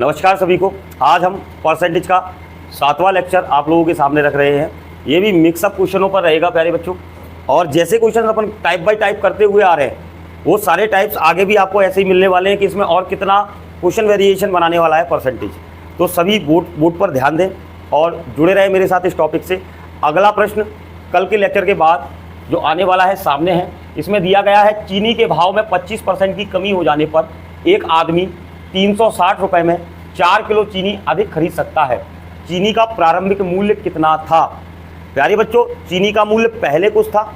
नमस्कार सभी को। आज हम परसेंटेज का 7वां लेक्चर आप लोगों के सामने रख रहे हैं। ये भी मिक्सअप क्वेश्चनों पर रहेगा प्यारे बच्चों, और जैसे क्वेश्चन अपन टाइप बाय टाइप करते हुए आ रहे हैं वो सारे टाइप्स आगे भी आपको ऐसे ही मिलने वाले हैं कि इसमें और कितना क्वेश्चन वेरिएशन बनाने वाला है परसेंटेज। तो सभी बोर्ड पर ध्यान दें और जुड़े रहे मेरे साथ इस टॉपिक से। अगला प्रश्न कल के लेक्चर के बाद जो आने वाला है सामने है। इसमें दिया गया है चीनी के भाव में 25% की कमी हो जाने पर एक आदमी 360 रुपये में 4 किलो चीनी अधिक खरीद सकता है। चीनी का प्रारंभिक मूल्य कितना था? प्यारे बच्चों, चीनी का मूल्य पहले कुछ था,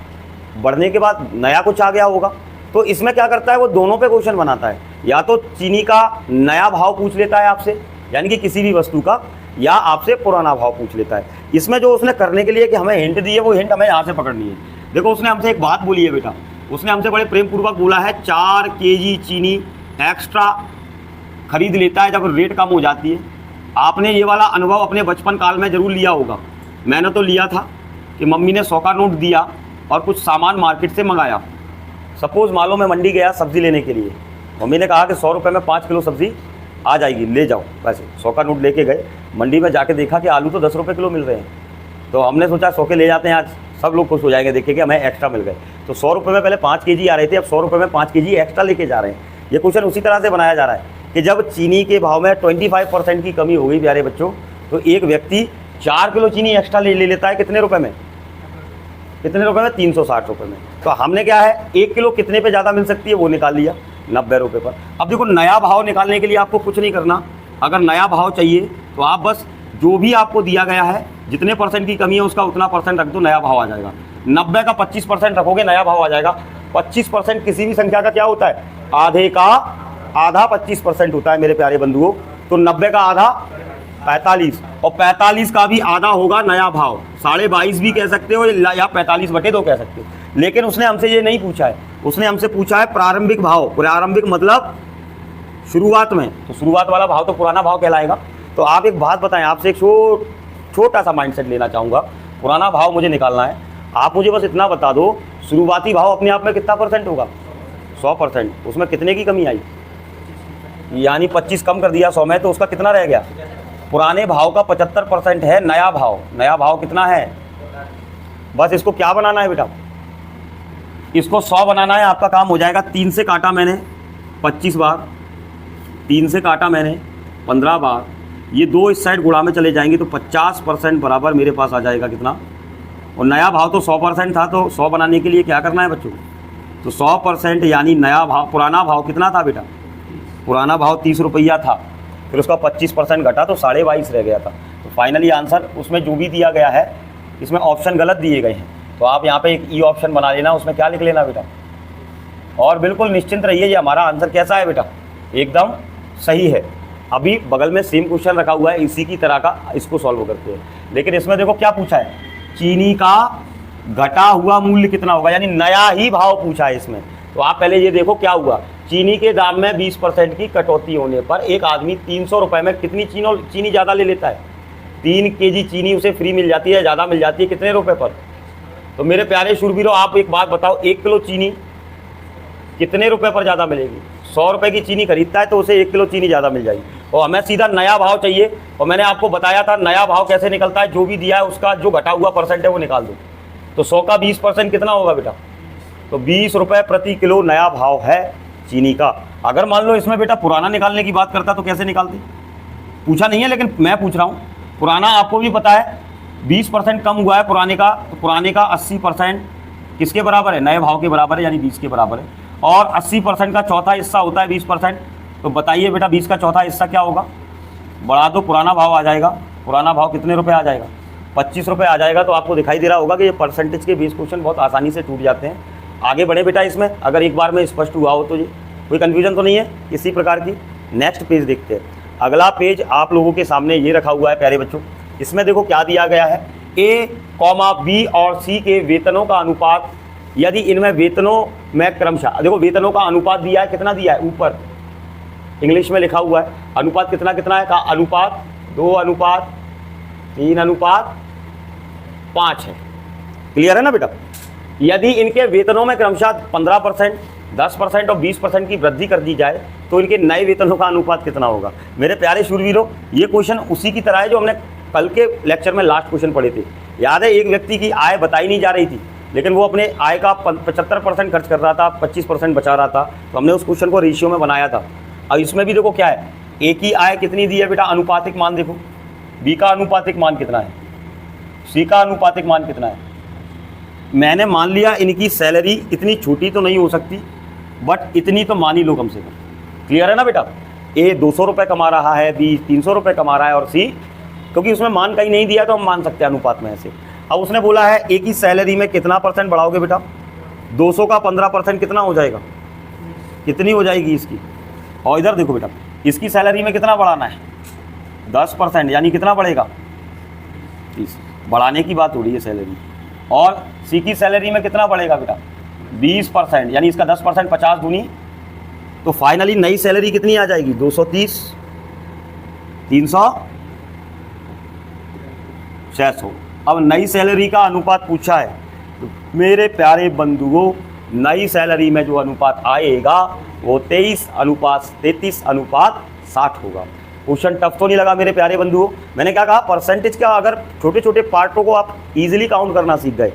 बढ़ने के बाद नया कुछ आ गया होगा। तो इसमें क्या करता है, वो दोनों पे क्वेश्चन बनाता है। या तो चीनी का नया भाव पूछ लेता है आपसे, यानी कि किसी भी वस्तु का, या आपसे पुराना भाव पूछ लेता है। इसमें जो उसने करने के लिए कि हमें हिंट दी है, वो हिंट हमें यहाँ से पकड़नी है। देखो, उसने हमसे एक बात बोली है बेटा, उसने हमसे बड़े प्रेम पूर्वक बोला है 4 केजी चीनी एक्स्ट्रा खरीद लेता है जब रेट कम हो जाती है। आपने ये वाला अनुभव अपने बचपन काल में ज़रूर लिया होगा। मैंने तो लिया था कि मम्मी ने 100 का नोट दिया और कुछ सामान मार्केट से मंगाया। सपोज़ मान लो मैं मंडी गया सब्ज़ी लेने के लिए, मम्मी ने कहा कि 100 रुपये में 5 किलो सब्ज़ी आ जाएगी, ले जाओ। वैसे 100 का नोट लेके गए, मंडी में जाके देखा कि आलू तो 10 रुपये किलो मिल रहे हैं। तो हमने सोचा 100 के ले जाते हैं, आज सब लोग खुश हो जाएंगे देखे कि हमें एक्स्ट्रा मिल गए। तो 100 रुपये में पहले 5 केजी आ रहे थे, अब 100 रुपये में 5 केजी एक्स्ट्रा लेके जा रहे हैं। ये क्वेश्चन उसी तरह से बनाया जा रहा है कि जब चीनी के भाव में 25% की कमी हो गई प्यारे बच्चों, तो एक व्यक्ति 4 किलो चीनी एक्स्ट्रा ले लेता है। कितने रुपए में? कितने रुपए में? 360 रुपये में। तो हमने क्या है, 1 किलो कितने पे ज़्यादा मिल सकती है वो निकाल लिया, 90 रुपये पर। अब देखो, नया भाव निकालने के लिए आपको कुछ नहीं करना। अगर नया भाव चाहिए तो आप बस जो भी आपको दिया गया है, जितने परसेंट की कमी है उसका उतना परसेंट रख दो, नया भाव आ जाएगा। 90 का 25% रखोगे, नया भाव आ जाएगा। 25% किसी भी संख्या का क्या होता है? आधे का आधा 25% होता है मेरे प्यारे बंधुओं। तो 90 का आधा 45, और 45 का भी आधा होगा नया भाव। 22.5 भी कह सकते हो या 45/2 कह सकते हो। लेकिन उसने हमसे ये नहीं पूछा है, उसने हमसे पूछा है प्रारंभिक भाव। प्रारंभिक मतलब शुरुआत में, तो शुरुआत वाला भाव तो पुराना भाव कहलाएगा। तो आप एक बात बताएं, आपसे एक छोटा सा माइंडसेट लेना चाहूँगा। पुराना भाव मुझे निकालना है, आप मुझे बस इतना बता दो, शुरुआती भाव अपने आप में कितना परसेंट होगा? 100%। उसमें कितने की कमी आई? यानी 25 कम कर दिया 100 में, तो उसका कितना रह गया? पुराने भाव का 75% है नया भाव। नया भाव कितना है? बस इसको क्या बनाना है बेटा? इसको 100 बनाना है। आपका काम हो जाएगा। 3 से काटा मैंने 25 बार, 3 से काटा मैंने 15 बार, ये 2 इस साइड गुणा में चले जाएंगे तो 50% बराबर मेरे पास आ जाएगा। कितना? और नया भाव तो 100% था, तो 100 बनाने के लिए क्या करना है बच्चों? तो 100% यानी नया भाव, पुराना भाव कितना था बेटा? पुराना भाव 30 रुपया था, फिर उसका 25% घटा तो 22.5 रह गया था। तो फाइनली आंसर उसमें जो भी दिया गया है, इसमें ऑप्शन गलत दिए गए हैं, तो आप यहाँ पे एक ई ऑप्शन बना लेना, उसमें क्या लिख लेना बेटा। और बिल्कुल निश्चिंत रहिए, ये हमारा आंसर कैसा है बेटा? एकदम सही है। अभी बगल में सेम क्वेश्चन रखा हुआ है इसी की तरह का, इसको सॉल्व करते हैं। लेकिन इसमें देखो क्या पूछा है, चीनी का घटा हुआ मूल्य कितना होगा, यानी नया ही भाव पूछा है इसमें। तो आप पहले ये देखो क्या हुआ, चीनी के दाम में 20% की कटौती होने पर एक आदमी 300 रुपये में कितनी चीनी ज़्यादा ले लेता है? 3 केजी चीनी उसे फ्री मिल जाती है, ज़्यादा मिल जाती है। कितने रुपए पर? तो मेरे प्यारे शूरवीरों, आप एक बात बताओ, 1 किलो चीनी कितने रुपए पर ज़्यादा मिलेगी? 100 रुपये की चीनी खरीदता है तो उसे 1 किलो चीनी ज़्यादा मिल जाएगी। और हमें सीधा नया भाव चाहिए, और मैंने आपको बताया था नया भाव कैसे निकलता है। जो भी दिया है उसका जो घटा हुआ परसेंट है वो निकाल दो। तो 100 का 20% कितना होगा बेटा? तो 20 रुपये प्रति किलो नया भाव है चीनी का। अगर मान लो इसमें बेटा पुराना निकालने की बात करता तो कैसे निकालते? पूछा नहीं है, लेकिन मैं पूछ रहा हूँ। पुराना आपको भी पता है 20% कम हुआ है पुराने का, तो पुराने का 80% किसके बराबर है? नए भाव के बराबर है, यानी 20 के बराबर है। और 80% का चौथा हिस्सा होता है 20%। तो बताइए बेटा 20 का चौथा हिस्सा क्या होगा? बढ़ा दो, पुराना भाव आ जाएगा। पुराना भाव कितने रुपए आ जाएगा? 25 रुपये आ जाएगा। तो आपको दिखाई दे रहा होगा कि ये परसेंटेज के 20 क्वेश्चन बहुत आसानी से टूट जाते हैं। आगे बढ़े बेटा इसमें, अगर एक बार में स्पष्ट हुआ हो तो ये कोई कन्फ्यूजन तो नहीं है किसी प्रकार की। नेक्स्ट पेज देखते हैं। अगला पेज आप लोगों के सामने ये रखा हुआ है प्यारे बच्चों। इसमें देखो क्या दिया गया है, A, B और C के वेतनों का अनुपात, यदि इनमें वेतनों में क्रमशः, देखो वेतनों का अनुपात दिया है, कितना दिया है? ऊपर इंग्लिश में लिखा हुआ है। अनुपात कितना कितना है? का अनुपात 2:3:5 है। क्लियर है ना बेटा? यदि इनके वेतनों में क्रमशः 15%, 10% और 20% की वृद्धि कर दी जाए तो इनके नए वेतनों का अनुपात कितना होगा। मेरे प्यारे शूरवीरों, ये क्वेश्चन उसी की तरह है जो हमने कल के लेक्चर में लास्ट क्वेश्चन पढ़े थे। याद है, एक व्यक्ति की आय बताई नहीं जा रही थी, लेकिन वो अपने आय का 75% खर्च कर रहा था, 25% बचा रहा था। तो हमने उस क्वेश्चन को रेशियो में बनाया था। अब इसमें भी देखो क्या है, ए की आय कितनी दी है बेटा, अनुपातिक मान देखो, बी का अनुपातिक मान कितना है, सी का अनुपातिक मान कितना है। मैंने मान लिया इनकी सैलरी इतनी छोटी तो नहीं हो सकती, बट इतनी तो मान ही लो कम से कम। क्लियर है ना बेटा। ए 200 रुपये कमा रहा है, बी 300 रुपये कमा रहा है, और सी, क्योंकि उसमें मान कहीं नहीं दिया तो हम मान सकते हैं अनुपात में ऐसे। अब उसने बोला है ए की सैलरी में कितना % बढ़ाओगे बेटा, 200 का 15% कितना हो जाएगा, कितनी हो जाएगी इसकी। और इधर देखो बेटा, इसकी सैलरी में कितना बढ़ाना है, 10%, यानी कितना बढ़ेगा 30। बढ़ाने की बात हो रही है सैलरी। और सी की सैलरी में कितना बढ़ेगा बेटा, 20%, यानी इसका 10% 50 दूनी, तो फाइनली नई सैलरी कितनी आ जाएगी, 230, 300, 600। अब नई सैलरी का अनुपात पूछा है, तो मेरे प्यारे बंधुओं, नई सैलरी में जो अनुपात आएगा वो 23:33:60 होगा। क्वेश्चन टफ तो नहीं लगा मेरे प्यारे बंधुओं। मैंने क्या कहा, परसेंटेज का अगर छोटे छोटे पार्टों को आप इजीली काउंट करना सीख गए,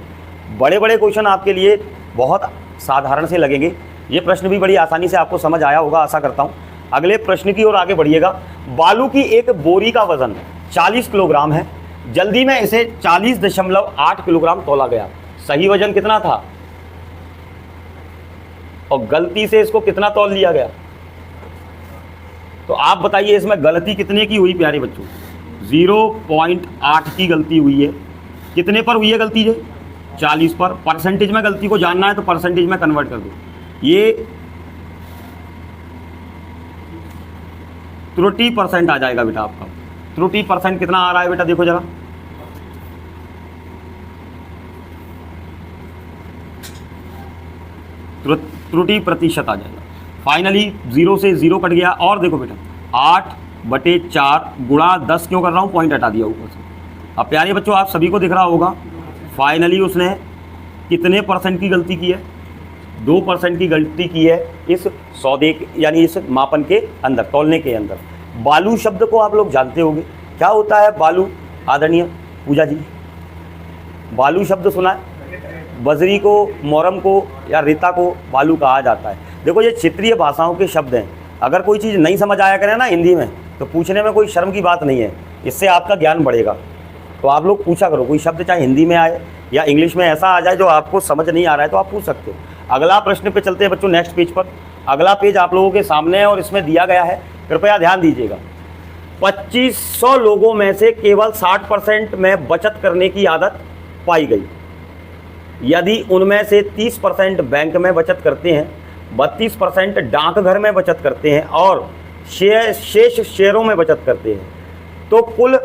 बड़े बड़े क्वेश्चन आपके लिए बहुत साधारण से लगेंगे। ये प्रश्न भी बड़ी आसानी से आपको समझ आया होगा, आशा करता हूँ। अगले प्रश्न की ओर आगे बढ़िएगा। बालू की एक बोरी का वजन 40 किलोग्राम है, जल्दी में इसे 40.8 किलोग्राम तौला गया। सही वजन कितना था और गलती से इसको कितना तौल लिया गया, तो आप बताइए इसमें गलती कितने की हुई प्यारे बच्चों, 0.8 की गलती हुई है। कितने पर हुई है गलती है, 40 पर। परसेंटेज में गलती को जानना है तो परसेंटेज में कन्वर्ट कर दो। ये त्रुटि % आ जाएगा बेटा आपका। त्रुटि % कितना आ रहा है बेटा, देखो जरा, त्रुटि प्रतिशत आ जाएगा। फाइनली 0 से 0 कट गया। और देखो बेटा, 8/4 गुणा 10 क्यों कर रहा हूँ, पॉइंट हटा दिया ऊपर से। अब प्यारे बच्चों, आप सभी को दिख रहा होगा, फाइनली उसने कितने % की गलती की है, 2% की गलती की है इस सौदे यानी इस मापन के अंदर, तौलने के अंदर। बालू शब्द को आप लोग जानते होंगे, क्या होता है बालू, आदरणीय पूजा जी, बालू शब्द सुना है। बजरी को, मोरम को या रेता को बालू कहा जाता है। देखो, ये क्षेत्रीय भाषाओं के शब्द हैं। अगर कोई चीज़ नहीं समझ आया करे ना हिंदी में, तो पूछने में कोई शर्म की बात नहीं है, इससे आपका ज्ञान बढ़ेगा। तो आप लोग पूछा करो, कोई शब्द चाहे हिंदी में आए या इंग्लिश में ऐसा आ जाए जो आपको समझ नहीं आ रहा है तो आप पूछ सकते हो। अगला प्रश्न पे चलते हैं बच्चों, नेक्स्ट पेज पर। अगला पेज आप लोगों के सामने है और इसमें दिया गया है, कृपया ध्यान दीजिएगा। 2500 लोगों में से केवल 60% में बचत करने की आदत पाई गई। यदि उनमें से 30% बैंक में बचत करते हैं, 32% डाकघर में बचत करते हैं और शेष शेयरों में बचत करते हैं, तो कुल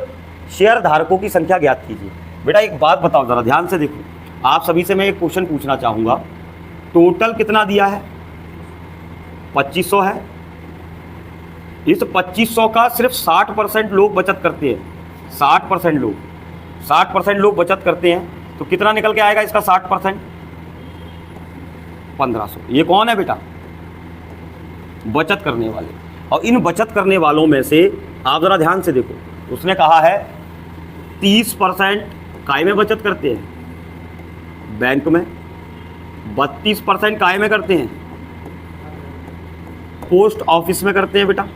शेयर धारकों की संख्या ज्ञात कीजिए। बेटा एक बात बताओ, जरा ध्यान से देखो, आप सभी से मैं एक क्वेश्चन पूछना चाहूँगा। टोटल कितना दिया है, 2500 है। इस 2500 का सिर्फ 60% लोग बचत करते हैं। 60% लोग बचत करते हैं, तो कितना निकल के आएगा इसका 60%, 1500। ये कौन है बेटा, बचत करने वाले। और इन बचत करने वालों में से आप जरा ध्यान से देखो, उसने कहा है 30% काय में बचत करते हैं, बैंक में। 32% काय में करते हैं, पोस्ट ऑफिस में करते हैं बेटा।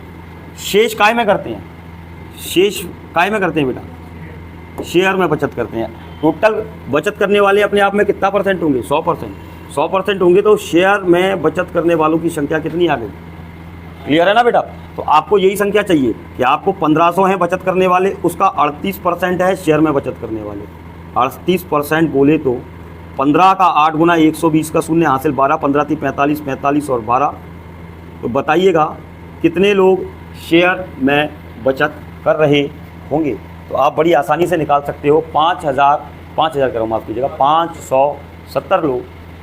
शेष काय में करते हैं, बेटा, शेयर में बचत करते हैं। टोटल बचत करने वाले अपने आप में कितना % होंगे, 100%। 100% होंगे तो शेयर में बचत करने वालों की संख्या कितनी आ गई, क्लियर है ना बेटा। तो आपको यही संख्या चाहिए कि आपको 1500 हैं बचत करने वाले, उसका 38% है शेयर में बचत करने वाले। 38% बोले तो 15 का 8 गुना 120 का शून्य हासिल 12, 15 × 45, 45 और 12। तो बताइएगा कितने लोग शेयर में बचत कर रहे होंगे। तो आप बड़ी आसानी से निकाल सकते हो, 5000 करो, माफ़ कीजिएगा, 570 लोग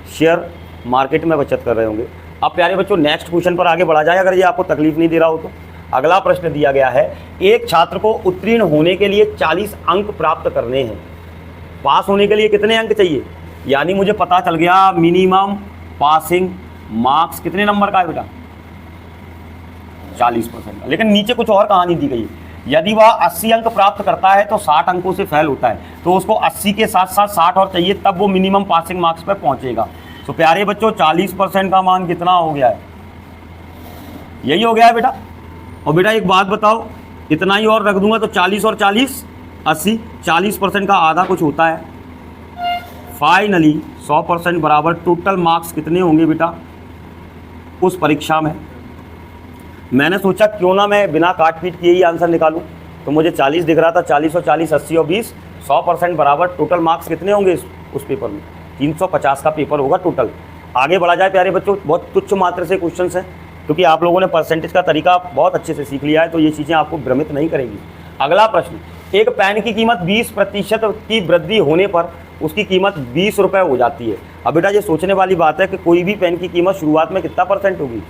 शेयर मार्केट में बचत कर रहे होंगे। अब प्यारे बच्चों नेक्स्ट क्वेश्चन पर आगे बढ़ा जाए, अगर ये आपको तकलीफ नहीं दे रहा हो तो। अगला प्रश्न दिया गया है, एक छात्र को उत्तीर्ण होने के लिए 40 अंक प्राप्त करने हैं। पास होने के लिए कितने अंक चाहिए, यानी मुझे पता चल गया मिनिमम पासिंग मार्क्स कितने नंबर का है बेटा? 40% का। लेकिन नीचे कुछ और कहानी दी गई है, यदि वह 80 अंक प्राप्त करता है तो 60 अंकों से फेल होता है, तो उसको 80 के साथ साथ 60 और चाहिए, तब वो मिनिमम पासिंग मार्क्स पर पहुंचेगा। तो प्यारे बच्चों 40% का मान कितना हो गया है? यही हो गया है बेटा। और बेटा एक बात बताओ, इतना ही और रख दूंगा तो 40 और 40 80, 40% का आधा कुछ होता है। फाइनली 100% बराबर टोटल मार्क्स कितने होंगे बेटा उस परीक्षा में? मैंने सोचा क्यों ना मैं बिना काट पीट किए ही आंसर निकालूं, तो मुझे 40 दिख रहा था। 40 और 40 80 और 20, 100% बराबर टोटल मार्क्स कितने होंगे उस पेपर में? 350 का पेपर होगा टोटल। आगे बढ़ा जाए प्यारे बच्चों, बहुत तुच्छ मात्र से क्वेश्चन हैं, क्योंकि आप लोगों ने परसेंटेज का तरीका बहुत अच्छे से सीख लिया है, तो ये चीज़ें आपको भ्रमित नहीं करेंगी। अगला प्रश्न, एक पेन की कीमत 20% की वृद्धि होने पर उसकी कीमत 20 रुपये हो जाती है। अब बेटा ये सोचने वाली बात है कि कोई भी पेन की कीमत शुरुआत में कितना % होगी,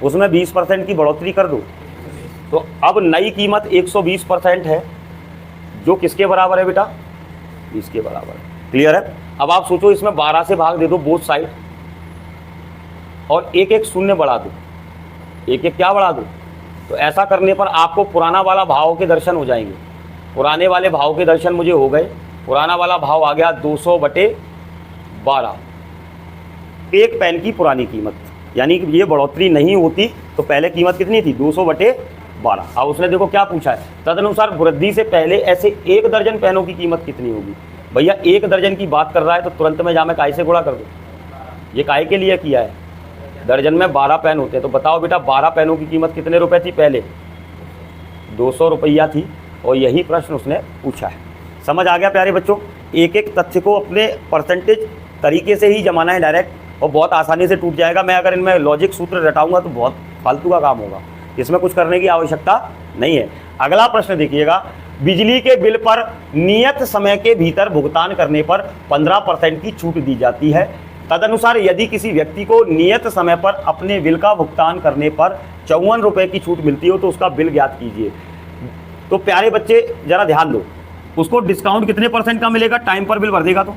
उसमें 20% की बढ़ोतरी कर दो, तो अब नई कीमत 120% है, जो किसके बराबर है बेटा? 20 के बराबर है। क्लियर है? अब आप सोचो इसमें 12 से भाग दे दो बोथ साइड, और एक एक शून्य बढ़ा दो, एक एक क्या बढ़ा दो। तो ऐसा करने पर आपको पुराना वाला भाव के दर्शन हो जाएंगे। पुराने वाले भाव के दर्शन मुझे हो गए। पुराना वाला भाव आ गया 200/12, एक पेन की पुरानी कीमत, यानी कि ये बढ़ोतरी नहीं होती तो पहले कीमत कितनी थी? 200/12। अब उसने देखो क्या पूछा है, तदनुसार वृद्धि से पहले ऐसे 1 दर्जन पेनों की कीमत कितनी होगी। भैया 1 दर्जन की बात कर रहा है तो तुरंत में जा मैं काय से गुणा कर दूँ? ये काय के लिए किया है? दर्जन में 12 पेन होते हैं, तो बताओ बेटा 12 पेनों की कीमत कितने रुपए थी? पहले 200 रुपया थी, और यही प्रश्न उसने पूछा है। समझ आ गया प्यारे बच्चों? एक एक तथ्य को अपने परसेंटेज तरीके से ही जमाना है डायरेक्ट, और बहुत आसानी से टूट जाएगा। मैं अगर इनमें लॉजिक सूत्र रटाऊंगा तो बहुत फालतू का काम होगा, इसमें कुछ करने की आवश्यकता नहीं है। अगला प्रश्न देखिएगा, बिजली के बिल पर नियत समय के भीतर भुगतान करने पर 15% की छूट दी जाती है। तदनुसार यदि किसी व्यक्ति को नियत समय पर अपने बिल का भुगतान करने पर 54 रुपये की छूट मिलती हो तो उसका बिल ज्ञात कीजिए। तो प्यारे बच्चे जरा ध्यान दो, उसको डिस्काउंट कितने % का मिलेगा? टाइम पर बिल भर देगा तो,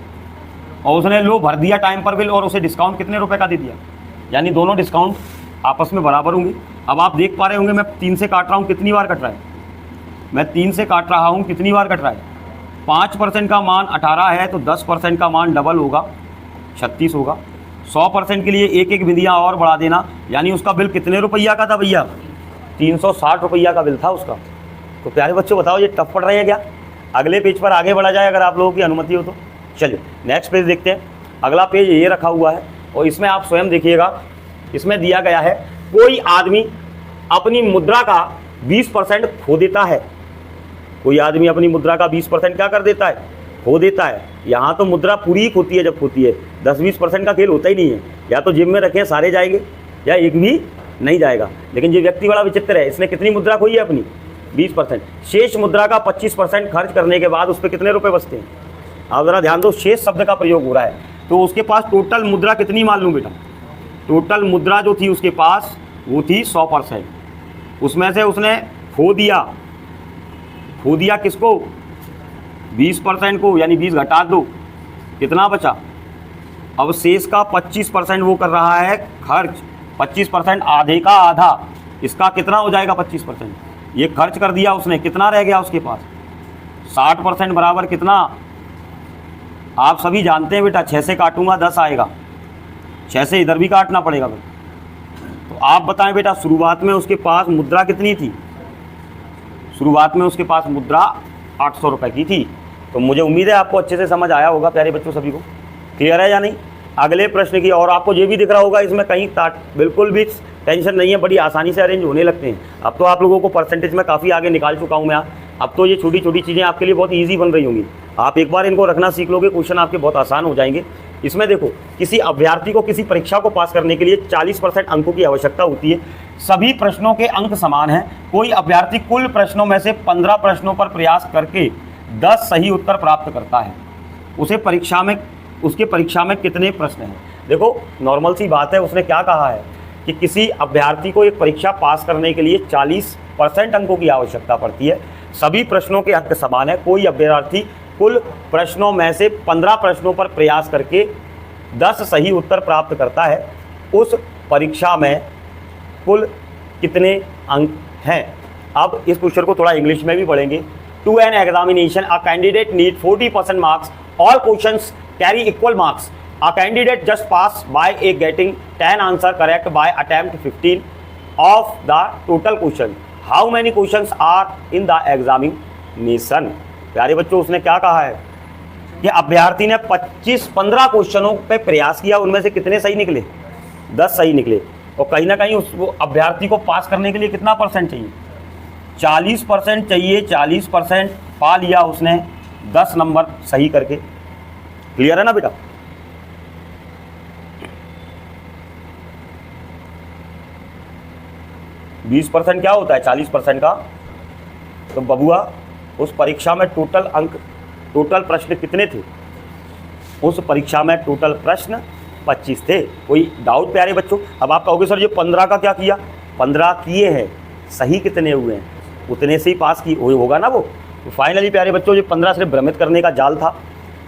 और उसने लो भर दिया टाइम पर बिल, और उसे डिस्काउंट कितने रुपए का दे दिया, यानी दोनों डिस्काउंट आपस में बराबर होंगे। अब आप देख पा रहे होंगे मैं 3 से काट रहा हूँ, कितनी बार कट रहा है? मैं 3 से काट रहा हूँ, कितनी बार कट रहा है? 5% का मान 18 है तो 10% का मान डबल होगा, 36 होगा। 100% के लिए एक एक बिंदियाँ और बढ़ा देना, यानी उसका बिल कितने रुपया का था भैया? 360 रुपया का बिल था उसका। तो प्यारे बच्चों बताओ ये टफ पड़ रही है क्या? अगले पेज पर आगे बढ़ा जाए अगर आप लोगों की अनुमति हो तो। चलिए नेक्स्ट पेज देखते हैं। अगला पेज ये रखा हुआ है, और इसमें आप स्वयं देखिएगा, इसमें दिया गया है कोई आदमी अपनी मुद्रा का 20% खो देता है। कोई आदमी अपनी मुद्रा का 20% क्या कर देता है? खो देता है। यहाँ तो मुद्रा पूरी ही खोती है, जब खोती है 10-20% का खेल होता ही नहीं है, या तो जेब में रखे सारे जाएंगे या एक भी नहीं जाएगा। लेकिन ये व्यक्ति बड़ा विचित्र है, इसने कितनी मुद्रा खोई है? अपनी 20%। शेष मुद्रा का 25% खर्च करने के बाद उस पर कितने रुपए बचते हैं? आप ज़रा ध्यान दो, शेष शब्द का प्रयोग हो रहा है, तो उसके पास टोटल मुद्रा कितनी मान लूँ बेटा? टोटल मुद्रा जो थी उसके पास वो थी 100%, उसमें से उसने खो दिया किसको? 20% को, यानी 20 घटा दो, कितना बचा? अब शेष का 25% वो कर रहा है खर्च। 25% आधे का आधा, इसका कितना हो जाएगा? 25%। ये खर्च कर दिया उसने, कितना रह गया उसके पास? 60% बराबर कितना? आप सभी जानते हैं बेटा, 6 से काटूंगा 10 आएगा, 6 से इधर भी काटना पड़ेगा। तो आप बताएं बेटा, शुरुआत में उसके पास मुद्रा कितनी थी? शुरुआत में उसके पास मुद्रा 800 रुपये की थी। तो मुझे उम्मीद है आपको अच्छे से समझ आया होगा प्यारे बच्चों, सभी को क्लियर है या नहीं? अगले प्रश्न की, और आपको ये भी दिख रहा होगा इसमें कहीं बिल्कुल भी टेंशन नहीं है, बड़ी आसानी से अरेंज होने लगते हैं। अब तो आप लोगों को परसेंटेज में काफ़ी आगे निकाल चुका हूँ मैं, अब तो ये छोटी छोटी चीज़ें आपके लिए बहुत ईजी बन रही होंगी। आप एक बार इनको रखना सीख लोगे, क्वेश्चन आपके बहुत आसान हो जाएंगे। इसमें देखो, किसी अभ्यर्थी को किसी परीक्षा को पास करने के लिए 40% अंकों की आवश्यकता होती है। सभी प्रश्नों के अंक समान हैं। कोई अभ्यर्थी कुल प्रश्नों में से 15 प्रश्नों पर प्रयास करके 10 सही उत्तर प्राप्त करता है, उसके परीक्षा में कितने प्रश्न हैं? देखो नॉर्मल सी बात है, उसने क्या कहा है कि किसी अभ्यर्थी को एक परीक्षा पास करने के लिए 40% अंकों की आवश्यकता पड़ती है। सभी प्रश्नों के अंक समान है। कोई अभ्यर्थी कुल प्रश्नों में से 15 प्रश्नों पर प्रयास करके 10 सही उत्तर प्राप्त करता है, उस परीक्षा में कुल कितने अंक हैं। अब इस क्वेश्चन को थोड़ा इंग्लिश में भी पढ़ेंगे। To an examination a candidate need 40% marks, all questions carry equal marks, a candidate just pass by a getting 10 answer correct by attempt 15 of the total question, how many questions are in the examination. प्यारे बच्चों, उसने क्या कहा है कि अभ्यर्थी ने 15 क्वेश्चनों पे प्रयास किया, उनमें से कितने सही निकले, 10 सही निकले। और कहीं ना कहीं उस अभ्यर्थी को पास करने के लिए कितना परसेंट चाहिए, 40% चाहिए। 40% पा लिया उसने 10 नंबर सही करके। क्लियर है ना बेटा। बीस % क्या होता है 40% का। तो बबुआ उस परीक्षा में टोटल प्रश्न कितने थे, उस परीक्षा में टोटल प्रश्न 25 थे। कोई डाउट प्यारे बच्चों। अब आप कहोगे सर ये 15 का क्या किया, 15 किए हैं, सही कितने हुए हैं, उतने से ही पास की होगा ना वो। तो फाइनली प्यारे बच्चों ये 15 सिर्फ भ्रमित करने का जाल था।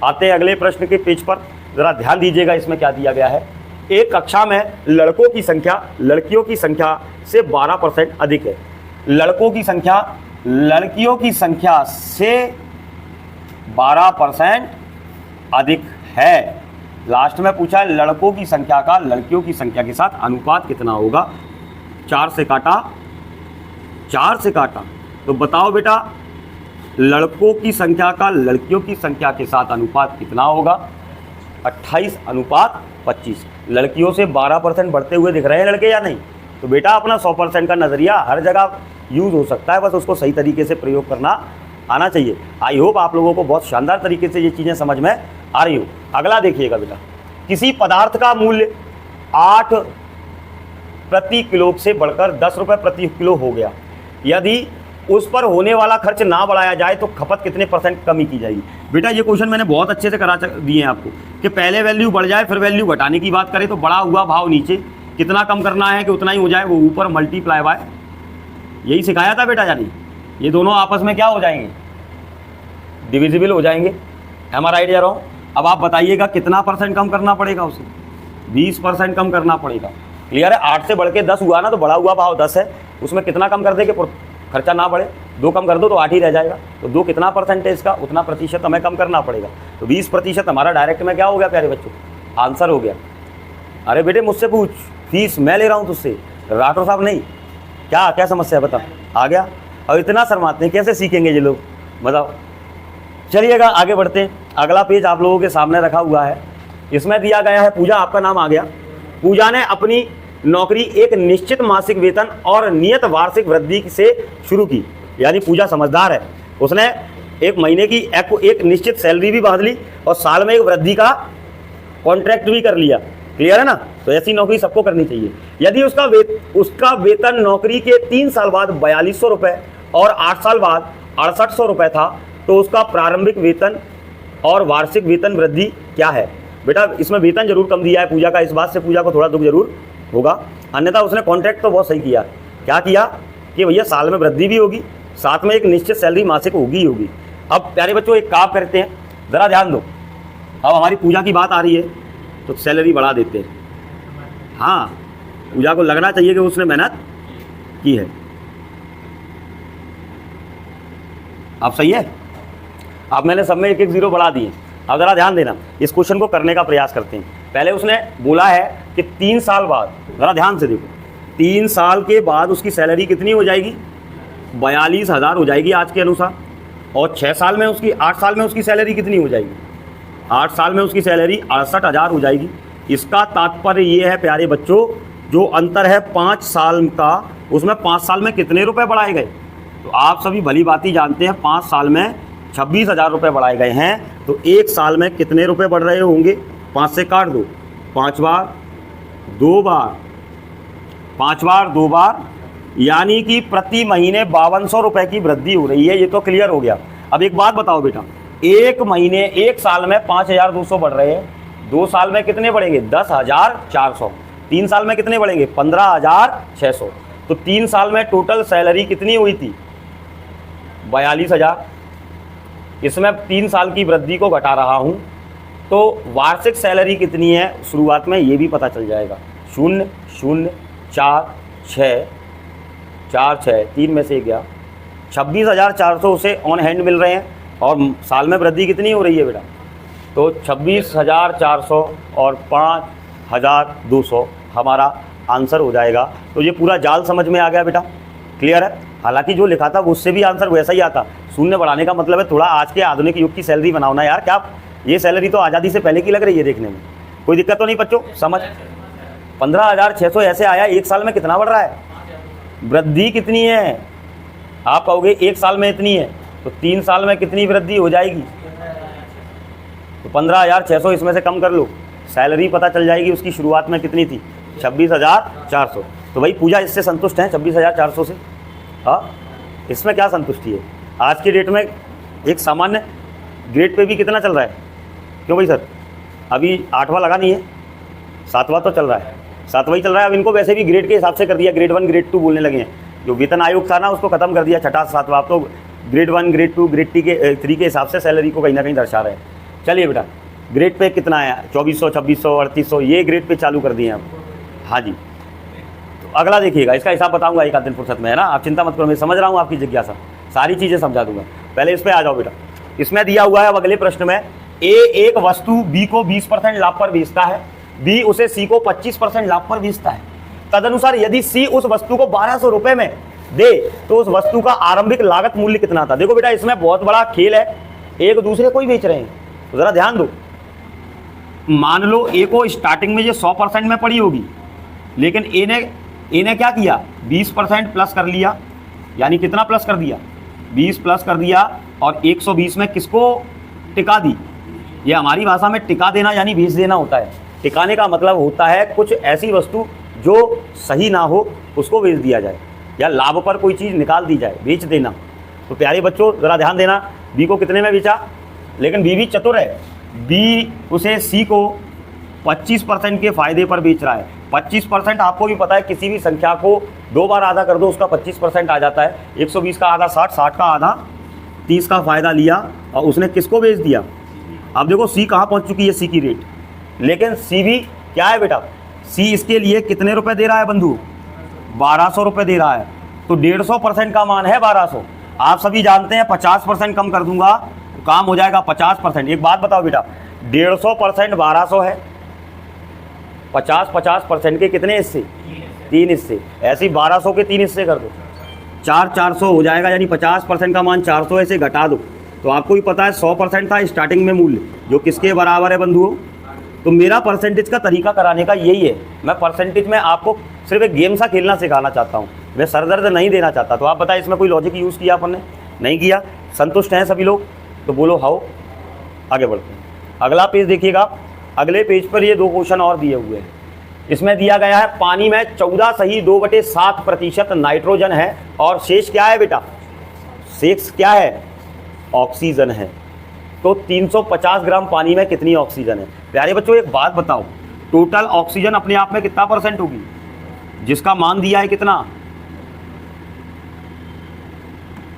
आते हैं अगले प्रश्न के पेज पर, ज़रा ध्यान दीजिएगा इसमें क्या दिया गया है। एक कक्षा में लड़कों की संख्या लड़कियों की संख्या से 12% अधिक है। लड़कों की संख्या लड़कियों की संख्या से 12% अधिक है। लास्ट में पूछा है लड़कों की संख्या का लड़कियों की संख्या के साथ अनुपात कितना होगा। 4 से काटा तो बताओ बेटा लड़कों की संख्या का लड़कियों की संख्या के साथ अनुपात कितना होगा। 28:25। लड़कियों से 12% बढ़ते हुए दिख रहे हैं लड़के या नहीं। तो बेटा अपना 100% का नज़रिया हर जगह यूज़ हो सकता है, बस उसको सही तरीके से प्रयोग करना आना चाहिए। आई होप आप लोगों को बहुत शानदार तरीके से ये चीज़ें समझ में आ रही हो। अगला देखिएगा बेटा, किसी पदार्थ का मूल्य 8 प्रति किलो से बढ़कर 10 रुपये प्रति किलो हो गया। यदि उस पर होने वाला खर्च ना बढ़ाया जाए तो खपत कितने % कमी की जाएगी। बेटा ये क्वेश्चन मैंने बहुत अच्छे से करा दिए हैं आपको कि पहले वैल्यू बढ़ जाए फिर वैल्यू घटाने की बात करें तो बढ़ा हुआ भाव नीचे कितना कम करना है कि उतना ही हो जाए, वो ऊपर मल्टीप्लाई बाय, यही सिखाया था बेटा। यानी ये दोनों आपस में क्या हो जाएंगे, डिविजिबल हो जाएंगे। एम आर राइट या रॉन्ग। अब आप बताइएगा कितना % कम करना पड़ेगा उसे, 20% कम करना पड़ेगा। क्लियर है। 8 से बढ़ के 10 हुआ ना, तो बढ़ा हुआ भाव 10 है, उसमें कितना कम कर देंगे खर्चा ना बढ़े, 2 कम कर दो तो 8 ही रह जाएगा। तो 2 कितना % का, उतना प्रतिशत हमें कम करना पड़ेगा। तो 20% हमारा डायरेक्ट में क्या हो गया प्यारे बच्चों, आंसर हो गया। अरे बेटे मुझसे पूछ, फीस मैं ले रहा हूँ तुझसे, राठौर साहब नहीं। क्या समस्या है बता, आ गया। और इतना शर्माते हैं, कैसे सीखेंगे ये लोग बताओ। चलिएगा आगे बढ़ते हैं। अगला पेज आप लोगों के सामने रखा हुआ है, इसमें दिया गया है पूजा, आपका नाम आ गया। पूजा ने अपनी नौकरी एक निश्चित मासिक वेतन और नियत वार्षिक वृद्धि से शुरू की। यानी पूजा समझदार है, उसने एक महीने की एक निश्चित सैलरी भी बांध ली और साल में एक वृद्धि का कॉन्ट्रैक्ट भी कर लिया। क्लियर है ना। तो ऐसी नौकरी सबको करनी चाहिए। यदि उसका वेतन नौकरी के 3 साल बाद 4200 रुपये और 8 साल बाद 6800 रुपये था तो उसका प्रारंभिक वेतन और वार्षिक वेतन वृद्धि क्या है। बेटा इसमें वेतन जरूर कम दिया है पूजा का, इस बात से पूजा को थोड़ा दुख जरूर होगा, अन्यथा उसने कॉन्ट्रैक्ट तो बहुत सही किया। क्या किया कि भैया साल में वृद्धि भी होगी, साथ में एक निश्चित सैलरी मासिक होगी। अब प्यारे बच्चों एक काम करते हैं, ज़रा ध्यान दो। अब हमारी पूजा की बात आ रही है तो सैलरी बढ़ा देते हैं। हाँ, पूजा को लगना चाहिए कि उसने मेहनत की है। अब सही है। अब मैंने सब में 1-1 0 बढ़ा दिए। अब ज़रा ध्यान देना, इस क्वेश्चन को करने का प्रयास करते हैं। पहले उसने बोला है कि 3 साल बाद, ज़रा ध्यान से देखो, 3 साल के बाद उसकी सैलरी कितनी हो जाएगी, 42,000 हो जाएगी आज के अनुसार। और 8 साल में उसकी सैलरी कितनी हो जाएगी, 8 साल में उसकी सैलरी 68,000 हो जाएगी। इसका तात्पर्य ये है प्यारे बच्चों, जो अंतर है 5 साल का, उसमें 5 साल में कितने रुपए बढ़ाए गए। तो आप सभी भली भांति जानते हैं 5 साल में 26,000 रुपये बढ़ाए गए हैं। तो 1 साल में कितने रुपए बढ़ रहे होंगे, 5 से काट दो, 5 बार 2 बार, 5 बार 2 बार, यानी कि प्रति महीने 5200 रुपये की वृद्धि हो रही है। ये तो क्लियर हो गया। अब एक बात बताओ बेटा, एक साल में 5200 बढ़ रहे हैं, 2 साल में कितने बढ़ेंगे, 10,400, 3 साल में कितने बढ़ेंगे, 15,600। तो 3 साल में टोटल सैलरी कितनी हुई थी, 42,000। इसमें 3 साल की वृद्धि को घटा रहा हूं तो वार्षिक सैलरी कितनी है शुरुआत में, ये भी पता चल जाएगा। 0 0 4 6 4 6 3 में से एक गया, 26,400 उसे ऑन हैंड मिल रहे हैं। और साल में वृद्धि कितनी हो रही है बेटा? तो 26,400 और 5,200 हमारा आंसर हो जाएगा। तो ये पूरा जाल समझ में आ गया बेटा, क्लियर है? हालांकि जो लिखा था उससे भी आंसर वैसा ही आता। शून्य बढ़ाने का मतलब है थोड़ा आज के आधुनिक युग की सैलरी बनाओ ना यार। क्या ये सैलरी तो आज़ादी से पहले की लग रही है देखने में? कोई दिक्कत तो नहीं बच्चों? समझ 15,600 ऐसे आया, एक साल में कितना बढ़ रहा है? वृद्धि कितनी है? आप कहोगे एक साल में इतनी है, तो 3 साल में कितनी वृद्धि हो जाएगी? तो 15,600 इसमें से कम कर लो, सैलरी पता चल जाएगी उसकी शुरुआत में कितनी थी, 26,400। तो भाई पूजा इससे संतुष्ट है 26,400 से? हाँ, इसमें क्या संतुष्टि है? आज के डेट में एक सामान्य ग्रेड पे भी कितना चल रहा है? क्यों भाई सर? अभी 8वां लगा नहीं है, 7वां तो चल रहा है, 7वां ही चल रहा है। अब इनको वैसे भी ग्रेड के हिसाब से कर दिया, ग्रेड 1 ग्रेड 2 बोलने लगे हैं। जो वेतन आयोग था ना उसको खत्म कर दिया, 6ठा 7वां। अब तो ग्रेड 1 ग्रेड 2 ग्रेड 3 के हिसाब से सैलरी को कहीं ना कहीं दर्शा रहे हैं। चलिए बेटा, ग्रेड पे कितना है? 2400, 2600, 3800, ये ग्रेड पे चालू कर दिए हैं अब। हाँ जी, तो अगला देखिएगा, इसका हिसाब बताऊंगा एक आध दिन फुर्सत में, है ना? आप चिंता मत करो, मैं समझ रहा हूँ आपकी जिज्ञासा, सारी चीज़ें समझा दूंगा। पहले इस पर आ जाओ बेटा। इसमें दिया हुआ है अब अगले प्रश्न में, ए एक वस्तु बी को 20% लाभ पर बेचता है, बी उसे सी को 25% लाभ पर बेचता है। तदनुसार यदि सी उस वस्तु को 1200 रुपए में दे तो उस वस्तु का आरंभिक लागत मूल्य कितना था? देखो बेटा, इसमें बहुत बड़ा खेल है, एक दूसरे को ही बेच रहे हैं, तो जरा ध्यान दो। मान लो ए को स्टार्टिंग में ये 100% में पड़ी होगी, लेकिन ए ने क्या किया, 20% प्लस कर लिया, यानी कितना प्लस कर दिया? 20 प्लस कर दिया, और 120 में किसको टिका दी? ये हमारी भाषा में टिका देना यानी बेच देना होता है। टिकाने का मतलब होता है कुछ ऐसी वस्तु जो सही ना हो उसको बेच दिया जाए, या लाभ पर कोई चीज़ निकाल दी जाए, बेच देना। तो प्यारे बच्चों ज़रा ध्यान देना, बी को कितने में बेचा? लेकिन बी भी चतुर है, बी उसे सी को 25% के फायदे पर बेच रहा है। 25% आपको भी पता है, किसी भी संख्या को 2 बार आधा कर दो उसका 25% आ जाता है। 120 का आधा 60, 60 का आधा 30 का फ़ायदा लिया, और उसने किसको बेच दिया? अब देखो सी कहाँ पहुँच चुकी है, सी की रेट। लेकिन सी भी क्या है बेटा, सी इसके लिए कितने रुपए दे रहा है बंधु? 1200 रुपये दे रहा है। तो 150% का मान है 1200। आप सभी जानते हैं 50% कम कर दूंगा तो काम हो जाएगा 50%। एक बात बताओ बेटा, 150% 1200 है, 50% के कितने हिस्से? 3 हिस्से। ऐसे ही 1200 के 3 हिस्से कर दो, 400 हो जाएगा, यानी 50% का मान 400 है, इसे घटा दो। तो आपको भी पता है 100% था स्टार्टिंग में मूल्य, जो किसके बराबर है बंधुओं? तो मेरा परसेंटेज का तरीका कराने का यही है। मैं परसेंटेज में आपको सिर्फ एक गेम सा खेलना सिखाना चाहता हूँ, मैं सरदर्द नहीं देना चाहता। तो आप बताएं, इसमें कोई लॉजिक यूज़ किया अपन ने? नहीं किया। संतुष्ट हैं सभी लोग? तो बोलो हाउ। आगे बढ़ते हैं, अगला पेज देखिएगा। अगले पेज पर ये 2 क्वेश्चन और दिए हुए हैं। इसमें दिया गया है पानी में 14 सही 2/7% नाइट्रोजन है, और शेष क्या है बेटा? शेष क्या है? ऑक्सीजन है। तो 350 ग्राम पानी में कितनी ऑक्सीजन है? प्यारे बच्चों एक बात बताओ, टोटल ऑक्सीजन अपने आप में कितना % होगी? जिसका मान दिया है कितना,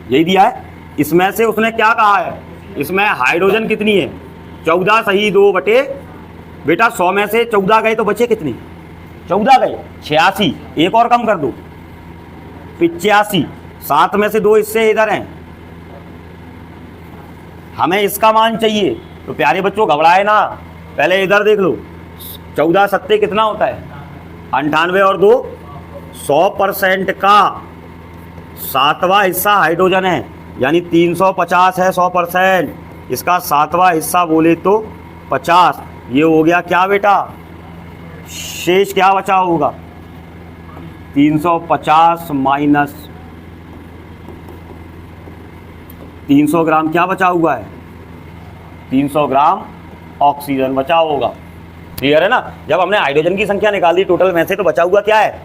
यही दिया है। इसमें से उसने क्या कहा है, इसमें हाइड्रोजन कितनी है? 14 सही 2 बटे, बेटा 100 में से 14 गए तो बचे कितनी? 14 गए, 86। एक और कम कर दो, 85। 7 में से 2 हिस्से इधर हैं, हमें इसका मान चाहिए। तो प्यारे बच्चों घबराए ना, पहले इधर देख लो, 14 सत्ते कितना होता है? 98, और 2 100% का 7वां हिस्सा हाइड्रोजन है, यानी 350 है 100%। इसका 7वां हिस्सा बोले तो 50। ये हो गया क्या बेटा? शेष क्या बचा होगा? 350 माइनस 300 ग्राम क्या बचा हुआ है? 300 ग्राम ऑक्सीजन बचा होगा। क्लियर है ना? जब हमने हाइड्रोजन की संख्या निकाल दी टोटल में से, तो बचा हुआ क्या है?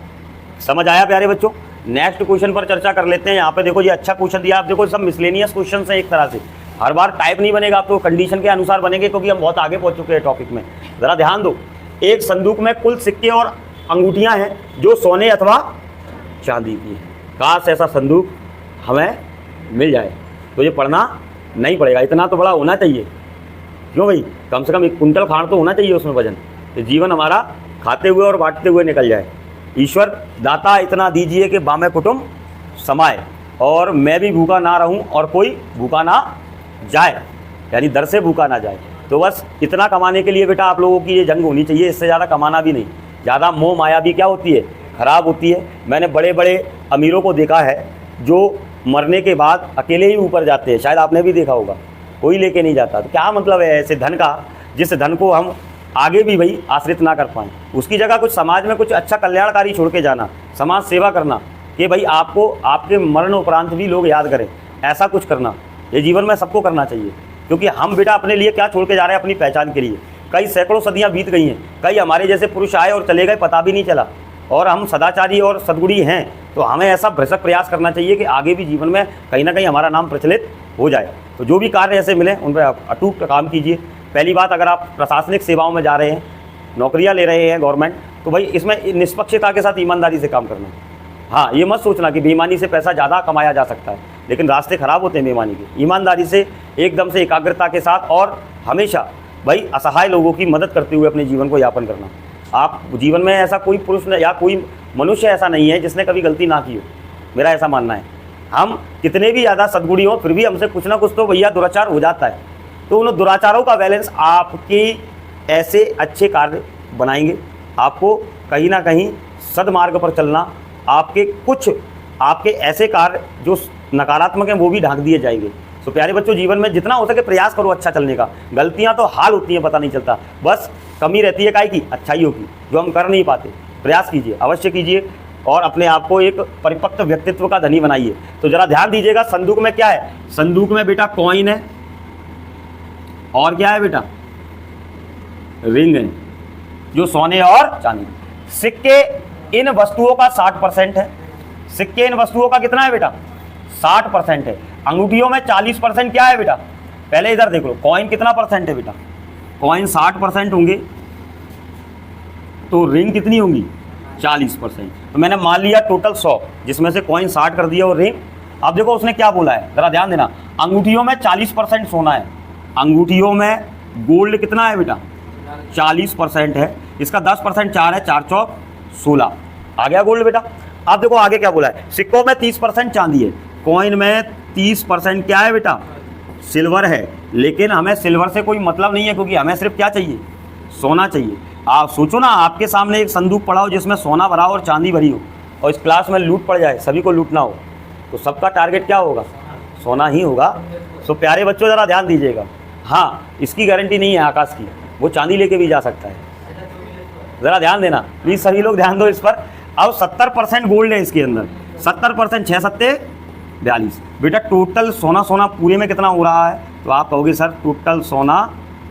समझ आया प्यारे बच्चों? नेक्स्ट क्वेश्चन पर चर्चा कर लेते हैं। यहाँ पे देखो, ये अच्छा क्वेश्चन दिया। आप देखो, सब मिसलेनियस क्वेश्चन है एक तरह से, हर बार टाइप नहीं बनेगा, आपको कंडीशन के अनुसार बनेंगे, क्योंकि हम बहुत आगे पहुंच चुके हैं टॉपिक में। जरा ध्यान दो, एक संदूक में कुल सिक्के और अंगूठियां हैं जो सोने अथवा चांदी की है। काश ऐसा संदूक हमें मिल जाए। तो ये पढ़ना नहीं पड़ेगा, इतना तो बड़ा होना चाहिए। क्यों भाई? कम से कम 1 कुंटल खाड़ तो होना चाहिए उसमें वजन, तो जीवन हमारा खाते हुए और बांटते हुए निकल जाए। ईश्वर दाता इतना दीजिए कि बामे कुटुंब समाए, और मैं भी भूखा ना रहूं और कोई भूखा ना जाए, यानी दर से भूखा ना जाए। तो बस इतना कमाने के लिए बेटा आप लोगों की ये जंग होनी चाहिए, इससे ज़्यादा कमाना भी नहीं। ज़्यादा मोह माया भी क्या होती है, खराब होती है। मैंने बड़े बड़े अमीरों को देखा है जो मरने के बाद अकेले ही ऊपर जाते हैं, शायद आपने भी देखा होगा, कोई लेके नहीं जाता। तो क्या मतलब है ऐसे धन का, जिस धन को हम आगे भी भाई आश्रित ना कर पाएँ। उसकी जगह कुछ समाज में कुछ अच्छा कल्याणकारी छोड़ के जाना, समाज सेवा करना, कि भाई आपको आपके मरण उपरांत भी लोग याद करें, ऐसा कुछ करना ये जीवन में सबको करना चाहिए। क्योंकि हम बेटा अपने लिए क्या छोड़ के जा रहे हैं, अपनी पहचान के लिए। कई सैकड़ों सदियां बीत गई हैं, कई हमारे जैसे पुरुष आए और चले गए, पता भी नहीं चला, और हम सदाचारी और सद्गुणी हैं। तो हमें ऐसा भरसक प्रयास करना चाहिए कि आगे भी जीवन में कहीं ना कहीं हमारा नाम प्रचलित हो जाए। तो जो भी कार्य ऐसे मिले उन पर आप अटूट काम कीजिए। पहली बात, अगर आप प्रशासनिक सेवाओं में जा रहे हैं, नौकरियाँ ले रहे हैं गवर्नमेंट, तो भाई इसमें निष्पक्षता के साथ ईमानदारी से काम करना। हाँ, ये मत सोचना कि बेईमानी से पैसा ज़्यादा कमाया जा सकता है, लेकिन रास्ते खराब होते हैं बेईमानी के। ईमानदारी से, एकदम से एकाग्रता के साथ, और हमेशा भाई असहाय लोगों की मदद करते हुए अपने जीवन को यापन करना। आप जीवन में ऐसा कोई पुरुष या कोई मनुष्य ऐसा नहीं है जिसने कभी गलती ना की हो, मेरा ऐसा मानना है। हम कितने भी ज़्यादा सद्गुणी हो, फिर भी हमसे कुछ ना कुछ तो भैया दुराचार हो जाता है। तो उन दुराचारों का बैलेंस आपके ऐसे अच्छे कार्य बनाएंगे, आपको कहीं ना कहीं सदमार्ग पर चलना, आपके ऐसे कार्य जो नकारात्मक हैं वो भी ढांक दिए जाएंगे। तो प्यारे बच्चों, जीवन में जितना हो सके प्रयास करो अच्छा चलने का। गलतियां तो हाल होती हैं, पता नहीं चलता, बस कमी रहती है काहे की, अच्छाइयों की, जो हम कर नहीं पाते। प्रयास कीजिए, अवश्य कीजिए, और अपने आप को एक परिपक्व व्यक्तित्व का धनी बनाइए। तो जरा ध्यान दीजिएगा, संदूक में क्या है, संदूक में बेटा कॉइन है, और क्या है बेटा, रिंग है, जो सोने और चांदी। सिक्के इन वस्तुओं का 60% है। सिक्के इन वस्तुओं का कितना है बेटा, 60% है। अंगूठियों में 40% क्या है बेटा, पहले इधर देख लो, कॉइन कितना परसेंट है बेटा, कॉइन 60% होंगे, तो रिंग कितनी होंगी, 40%। तो मैंने मान लिया टोटल 100, जिसमें से कॉइन 60 कर दिया और रिंग। अब देखो उसने क्या बोला है, जरा ध्यान देना। अंगूठियों में 40% सोना है, अंगूठियों में गोल्ड कितना है बेटा, 40% है। इसका 10% 4 है, 4 चौक 16, आ गया गोल्ड बेटा। अब देखो आगे क्या बोला है, सिक्कों में 30% चांदी है, कॉइन में 30% क्या है बेटा, सिल्वर है। लेकिन हमें सिल्वर से कोई मतलब नहीं है, क्योंकि हमें सिर्फ क्या चाहिए, सोना चाहिए। आप सोचो ना, आपके सामने एक संदूक पड़ा हो जिसमें सोना भरा हो और चांदी भरी हो, और इस क्लास में लूट पड़ जाए, सभी को लूटना हो, तो सबका टारगेट क्या होगा, सोना ही होगा। तो प्यारे बच्चों जरा ध्यान दीजिएगा। हाँ, इसकी गारंटी नहीं है आकाश की, वो चांदी लेके भी जा सकता है, ज़रा ध्यान देना प्लीज़, सभी लोग ध्यान दो इस पर। अब 70% गोल्ड है इसके अंदर, 70%, 6 सत्ते 42। बेटा टोटल सोना पूरे में कितना हो रहा है, तो आप कहोगे सर टोटल सोना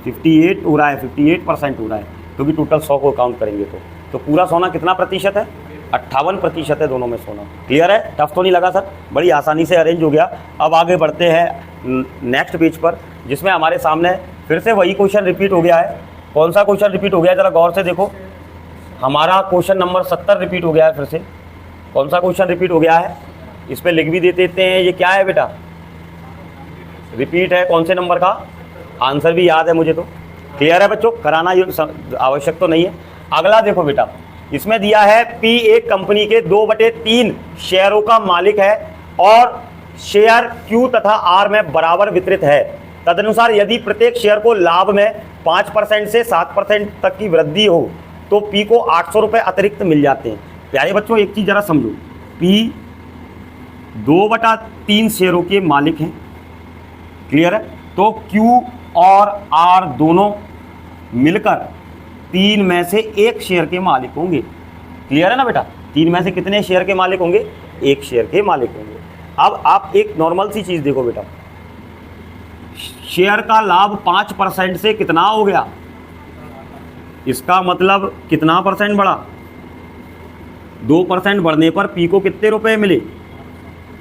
58 हो रहा है, 58% हो रहा है, क्योंकि टोटल 100 को काउंट करेंगे तो पूरा सोना कितना प्रतिशत है, 58% है दोनों में सोना। क्लियर है, टफ तो नहीं लगा सर, बड़ी आसानी से अरेंज हो गया। अब आगे बढ़ते हैं नेक्स्ट पेज पर, जिसमें हमारे सामने फिर से वही क्वेश्चन रिपीट हो गया है। कौन सा क्वेश्चन रिपीट हो गया है, जरा गौर से देखो। हमारा क्वेश्चन नंबर 70 रिपीट हो गया है। फिर से कौन सा क्वेश्चन रिपीट हो गया है, इस पर लिख भी देते हैं। ये क्या है बेटा, रिपीट है, कौन से नंबर का, आंसर भी याद है मुझे तो। क्लियर है बच्चों, कराना आवश्यक तो नहीं है। अगला देखो बेटा, इसमें दिया है पी एक कंपनी के 2/3 शेयरों का मालिक है और शेयर क्यू तथा आर में बराबर वितरित है। तदनुसार यदि प्रत्येक शेयर को लाभ में 5% से 7% तक की वृद्धि हो तो पी को 800 रुपये अतिरिक्त मिल जाते हैं। प्यारे बच्चों एक चीज़ जरा समझो, पी 2/3 शेयरों के मालिक हैं, क्लियर है, तो क्यू और आर दोनों मिलकर 3 में से 1 शेयर के मालिक होंगे। क्लियर है ना बेटा, 3 में से कितने शेयर के मालिक होंगे, 1 शेयर के मालिक होंगे। अब आप एक नॉर्मल सी चीज़ देखो बेटा, शेयर का लाभ 5% से कितना हो गया, इसका मतलब कितना परसेंट बढ़ा, 2% बढ़ने पर पी को कितने रुपए मिले,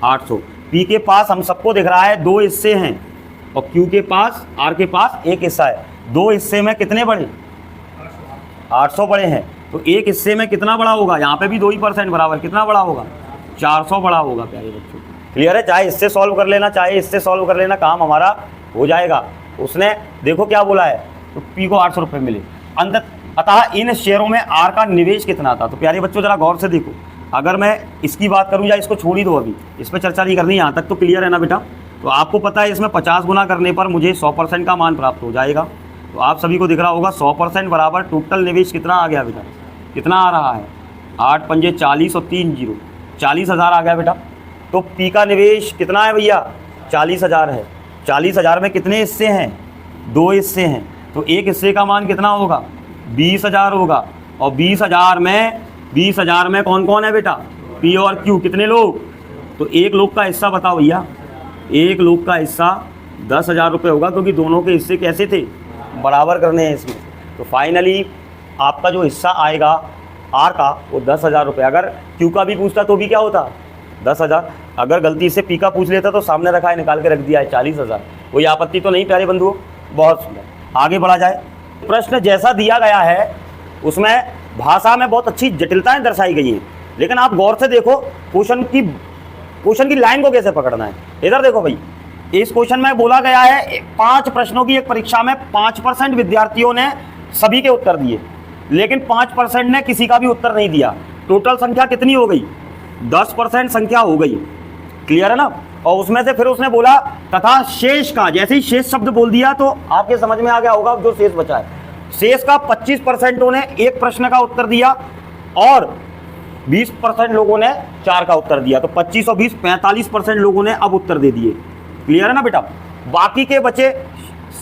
800। पी के पास हम सबको दिख रहा है 2 हिस्से हैं और क्यू के पास, आर के पास 1 हिस्सा है। 2 हिस्से में कितने बढ़े, 800 बढ़े हैं, तो 1 हिस्से में कितना बड़ा होगा, यहाँ पे भी 2% बराबर कितना बड़ा होगा, 400 बड़ा होगा। प्यारे बच्चों क्लियर है, चाहे इससे सॉल्व कर लेना चाहे इससे सॉल्व कर लेना, काम हमारा हो जाएगा। उसने देखो क्या बोला है, तो पी को 800 रुपये मिले। अंत अतः इन शेयरों में आर का निवेश कितना था। तो प्यारे बच्चों जरा गौर से देखो, अगर मैं इसकी बात करूं या इसको छोड़ ही दो, अभी इस पर चर्चा नहीं करनी, यहाँ तक तो क्लियर है ना बेटा। तो आपको पता है इसमें 50 गुना करने पर मुझे 100% का मान प्राप्त हो जाएगा। तो आप सभी को दिख रहा होगा 100% बराबर टोटल निवेश कितना आ गया बेटा, कितना आ रहा है 8 पंजे 40 और 3 जीरो 40,000 आ गया बेटा। तो पी का निवेश कितना है भैया 40,000 है। 40,000 में कितने हिस्से हैं, 2 हिस्से हैं। तो एक हिस्से का मान कितना होगा 20,000 होगा। और 20,000 में कौन कौन है बेटा, पी और क्यू, कितने लोग। तो एक लोग का हिस्सा बताओ भैया, एक लोग का हिस्सा 10,000 रुपये होगा, क्योंकि दोनों के हिस्से कैसे थे, बराबर करने हैं इसमें। तो फाइनली आपका जो हिस्सा आएगा आर का वो 10,000 रुपये। अगर क्यू का भी पूछता तो भी क्या होता 10,000। अगर गलती से पी का पूछ लेता तो सामने रखा है, निकाल के रख दिया है 40,000। कोई आपत्ति तो नहीं प्यारे बंधुओं। बहुत सुंदर, आगे बढ़ा जाए। प्रश्न जैसा दिया गया है उसमें भाषा में बहुत अच्छी जटिलताएं दर्शाई गई हैं, लेकिन आप गौर से देखो क्वेश्चन की लाइन को कैसे पकड़ना है। इधर देखो भाई, इस क्वेश्चन में बोला गया है 5 प्रश्नों की एक परीक्षा में 5% विद्यार्थियों ने सभी के उत्तर दिए, लेकिन 5% ने किसी का भी उत्तर नहीं दिया। टोटल संख्या कितनी हो गई 10% संख्या हो गई। क्लियर है ना। और उसमें से फिर उसने बोला तथा शेष का, जैसे ही शेष शब्द बोल दिया तो आपके समझ में आ गया होगा जो शेष बचा है। शेष का 25% ने एक प्रश्न का उत्तर दिया और 20% लोगों ने 4 का उत्तर दिया। तो 25 और 20 45% लोगों ने अब उत्तर दे दिए। क्लियर है ना बेटा। बाकी के बचे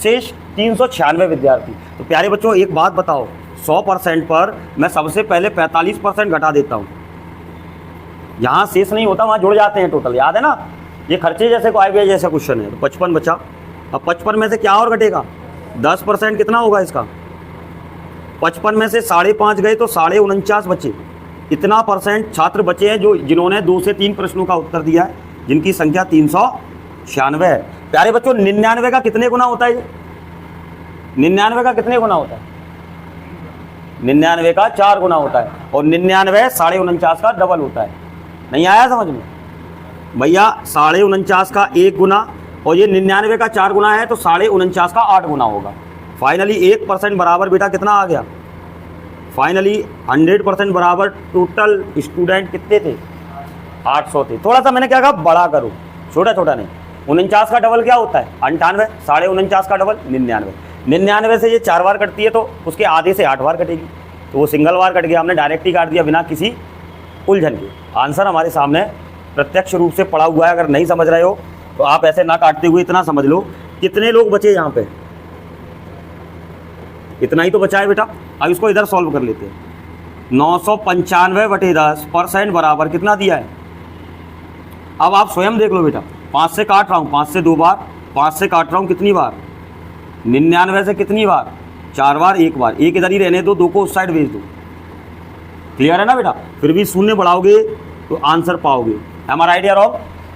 शेष 396 विद्यार्थी। तो प्यारे बच्चों एक बात बताओ, 100% पर मैं सबसे पहले 45% घटा देता हूँ। यहाँ शेष नहीं होता, वहाँ जुड़ जाते हैं टोटल, याद है ना। ये खर्चे जैसे को आए जैसा क्वेश्चन है। तो 55 बचा। अब 55 में से क्या और घटेगा 10% कितना होगा इसका। 55 में से 5.5 गए तो 49.5 बचे। इतना परसेंट छात्र बचे हैं जिन्होंने 2 से 3 प्रश्नों का उत्तर दिया है, जिनकी संख्या 396 है। प्यारे बच्चों 99 का कितने गुना होता है, 99 का कितने गुना होता है, 99 का 4 गुना होता है। और 99 49.5 का डबल होता है। नहीं आया समझ में भैया। 49.5 का 1 गुना और ये 99 का 4 गुना है, तो 49.5 का 8 गुना होगा। फाइनली 1% बराबर बेटा कितना आ गया, फाइनली 100% बराबर टोटल स्टूडेंट कितने थे 800 थे। थोड़ा सा मैंने क्या कहा बड़ा करो, छोटा छोटा नहीं। 49 का डबल क्या होता है 98, 49.5 का डबल 99। 99 से ये 4 बार कटती है तो उसके आधे से 8 बार कटेगी, तो वो सिंगल बार कट गया। हमने डायरेक्ट ही काट दिया बिना किसी उलझन के। आंसर हमारे सामने प्रत्यक्ष रूप से पड़ा हुआ है। अगर नहीं समझ रहे हो तो आप ऐसे ना काटते हुए इतना समझ लो, कितने लोग बचे यहाँ पे, इतना ही तो बचा है बेटा। अब इसको इधर सॉल्व कर लेते हैं। 995/10% बराबर कितना दिया है। अब आप स्वयं देख लो बेटा, 5 से काट रहा हूँ, 5 से 2 बार, 5 से काट रहा हूँ कितनी बार, 99 से कितनी बार, 4 बार, 1 बार। एक इधर ही रहने दो, 2 को उस साइड भेज दो। क्लियर है ना बेटा। फिर भी शून्य बढ़ाओगे तो आंसर पाओगे। हमारा आइडिया रॉन्ग।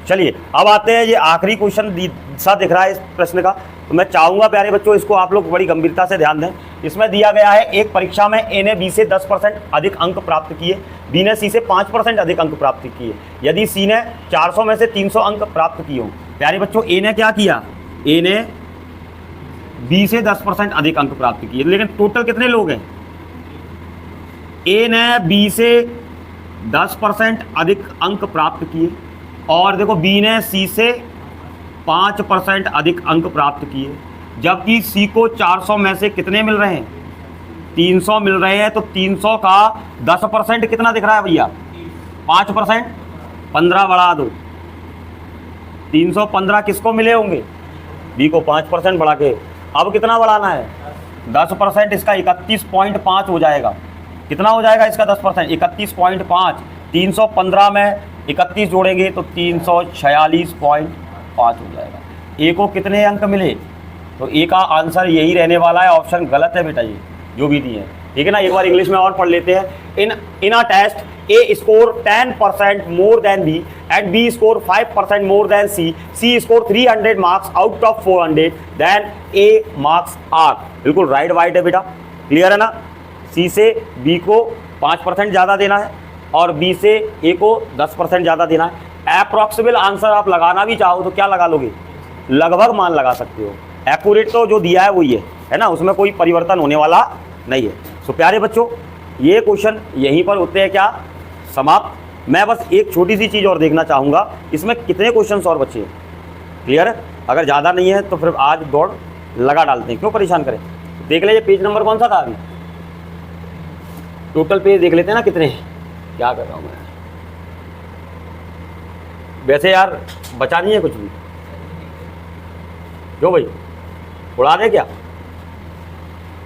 चलिए अब आते हैं, ये आखिरी क्वेश्चन सा दिख रहा है इस प्रश्न का। तो मैं चाहूँगा प्यारे बच्चों इसको आप लोग बड़ी गंभीरता से ध्यान दें। इसमें दिया गया है एक परीक्षा में ए ने बी से 10% अधिक अंक प्राप्त किए, बी ने सी से 5% अधिक अंक प्राप्त किए। यदि सी ने 400 में से 300 अंक प्राप्त किए हों। प्यारे बच्चों ए ने क्या किया, ए ने बी से 10% अधिक अंक प्राप्त किए, लेकिन टोटल कितने लोग हैं। ए ने बी से 10% अधिक अंक प्राप्त किए और देखो बी ने सी से 5% अधिक अंक प्राप्त किए, जबकि सी को 400 में से कितने मिल रहे हैं 300 मिल रहे हैं। तो 300 का 10% कितना दिख रहा है भैया 5%, 15 बढ़ा दो। 315 किसको मिले होंगे, बी को 5% बढ़ा के। अब कितना बढ़ाना है 10%, इसका 31.5 हो जाएगा। कितना हो जाएगा इसका 10%, 31.5। 315 में 31 जोड़ेंगे तो 346.5 हो जाएगा। ए को कितने अंक मिले, तो ए का आंसर यही रहने वाला है। ऑप्शन गलत है बेटा, ये जो भी दिए हैं, ठीक है ना। एक बार इंग्लिश में और पढ़ लेते हैं। In a test A score 10% more than B and B score 5% more than C, C score 300 marks out of 400, then A marks are. बिल्कुल राइट वाइट है बेटा, क्लियर है ना। सी से बी को 5% ज़्यादा देना है और बी से ए को 10% ज़्यादा देना है। अप्रॉक्सिमेट आंसर आप लगाना भी चाहो तो क्या लगा लोगे, लगभग मान लगा सकते हो। एक्यूरेट तो जो दिया है वही है ना, उसमें कोई परिवर्तन होने वाला नहीं है। सो प्यारे बच्चों, ये क्वेश्चन यहीं पर होते हैं क्या, समाप्त। मैं बस एक छोटी सी चीज़ और देखना चाहूँगा, इसमें कितने क्वेश्चन और बचे हैं। क्लियर है? अगर ज़्यादा नहीं है तो फिर आज दौड़ लगा डालते हैं, क्यों परेशान करें। देख लीजिए पेज नंबर कौन सा था अभी, टोटल पेज देख लेते हैं ना कितने हैं। क्या कर रहा हूँ मैं, वैसे यार बचा नहीं है कुछ भी, जो भाई उड़ा दे क्या,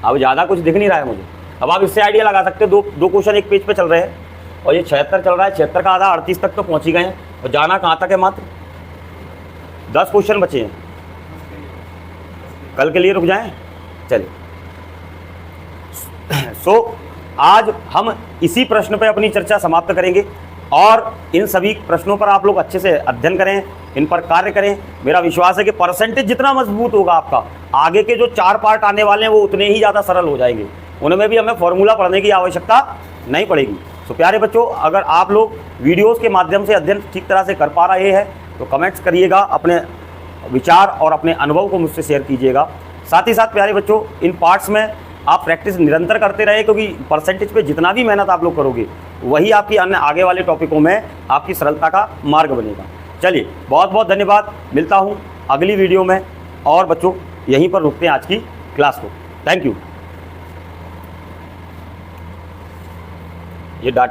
अब ज़्यादा कुछ दिख नहीं रहा है मुझे। अब आप इससे आइडिया लगा सकते हो, दो क्वेश्चन एक पेज पे चल रहे हैं और ये 76 चल रहा है, 76 का आधा 38 तक तो पहुँच ही गए हैं और जाना कहाँ तक है, मात्र 10 क्वेश्चन बचे हैं। कल के लिए रुक जाएं, चलिए। सो आज हम इसी प्रश्न पर अपनी चर्चा समाप्त करेंगे और इन सभी प्रश्नों पर आप लोग अच्छे से अध्ययन करें, इन पर कार्य करें। मेरा विश्वास है कि परसेंटेज जितना मजबूत होगा आपका, आगे के जो 4 पार्ट आने वाले हैं वो उतने ही ज़्यादा सरल हो जाएंगे, उनमें भी हमें फॉर्मूला पढ़ने की आवश्यकता नहीं पड़ेगी। तो प्यारे बच्चों, अगर आप लोग वीडियोस के माध्यम से अध्ययन ठीक तरह से कर पा रहे हैं तो कमेंट्स करिएगा, अपने विचार और अपने अनुभव को मुझसे शेयर कीजिएगा। साथ ही साथ प्यारे बच्चों, इन पार्ट्स में आप प्रैक्टिस निरंतर करते रहे, क्योंकि परसेंटेज पे जितना भी मेहनत आप लोग करोगे वही आपकी अन्य आगे वाले टॉपिकों में आपकी सरलता का मार्ग बनेगा। चलिए, बहुत बहुत धन्यवाद, मिलता हूँ अगली वीडियो में। और बच्चों यहीं पर रुकते हैं आज की क्लास को। Thank you. ये डाटा